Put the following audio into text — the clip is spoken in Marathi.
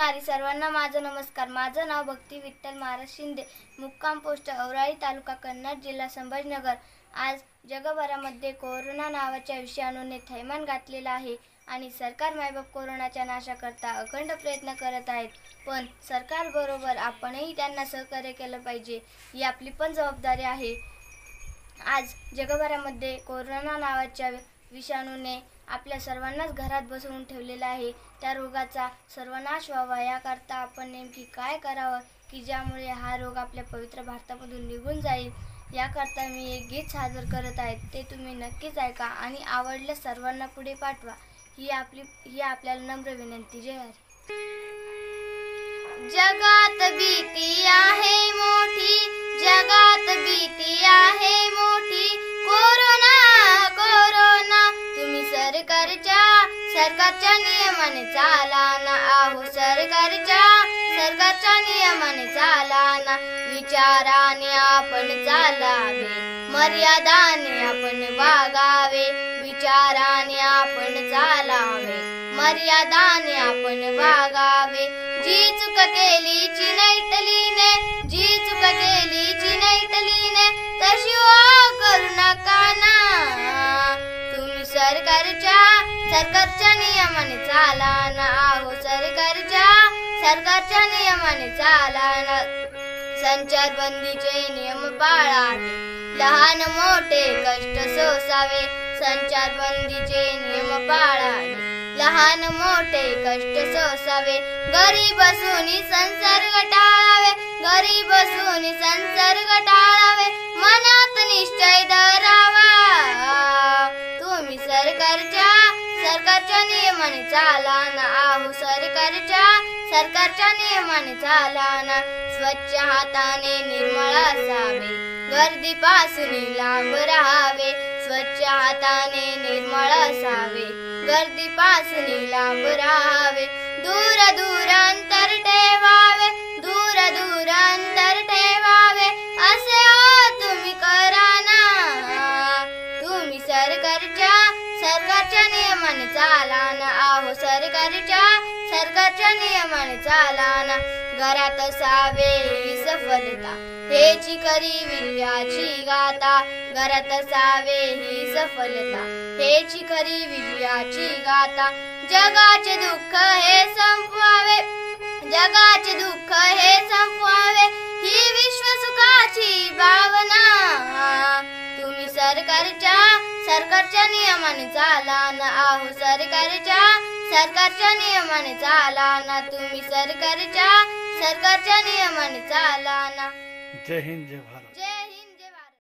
वारी सर्वांना माझा नमस्कार। माझं नाव भक्ती विठ्ठल महाराज शिंदे, मुक्काम पोस्ट औराई, तालुका कन्नड, जिल्हा संभाजीनगर। आज जगभरामध्ये कोरोना नावाच्या विषाणूने थैमान घातलेला आहे आणि सरकार मायबाप कोरोनाच्या नाशाकरता अखंड प्रयत्न करत आहेत। पण सरकारबरोबर आपणही त्यांना सहकार्य केलं पाहिजे, ही आपली पण जबाबदारी आहे। आज जगभरामध्ये कोरोना नावाच्या विषाणूने आपल्या सर्वांनाच घरात बसवून ठेवलेला आहे। त्या रोगाचा सर्वनाश व्हावा याकरता आपण नेमकी काय करावं की ज्यामुळे हा रोग आपल्या पवित्र भारतामधून निघून जाईल, याकरता मी एक गीत सादर करत आहे। ते तुम्ही नक्कीच ऐका आणि आवडल्यास सर्वांना पुढे पाठवा, ही आपल्याला नम्र विनंती। जय हरी। जगात भीती आहे मोठी, जगात भीती आहे मोठी, कोरोना कोरोना। तुम्ही सरकारच्या नियमाने चाला ना, आहो सरकारच्या नियमाने चाला ना। विचाराने आपण चालावे, मर्यादाने आपण वागावे। विचाराने आपण चालावे, मर्यादाने आपण वागावे। जी चूक केली चिनैटलीने, जी चूक केली चिनैटलीने, तशी करू नका ना। तुम्ही सरकारच्या नियमाने चाला ना, आहो सरकारच्या नियमाने चाला ना। संचारबंदीचे नियम पाळावे, लहान मोठे कष्ट सोसावे। संचारबंदीचे नियम पाळावे, लहान मोठे कष्ट सोसावे। घरी बसून संसर्ग टाळावे, घरी बसून संसर्ग टाळावे। मनात निश्चय धरावा, तुम्ही सरकारच्या नियमाने चाला ना, आहो सरकारच्या नियमाने चाला ना। स्वच्छ हाताने निर्मळ असावे, गर्दीपासून लांब राहावे। स्वच्छ हाताने निर्मळ असावे, गर्दीपासून लांब राहावे। दूर दूर अंतर ठेवावे, दूर दूर अंतर ठेवावे। असे तुम्ही करा ना, तुम्ही सरकारच्या नियमाने चाला ना, आहो सरकारच्या नियमाने चाला ना। घरात असावे ही सफलता, हेची खरी विजयाची गाथा। घरात असावे ही सफलता, हेची खरी विजयाची गाथा। जगाचे दुःख हे संपवावे, जगाचे दुःख हे संपवावे। ही विश्व सुखाची भावना, तुम्ही सरकारच्या नियमाने चाला ना, आहो सरकारच्या नियमाने चाला ना। तुम्ही सरकारच्या नियमाने चाला ना। जय हिंद, जय भारत।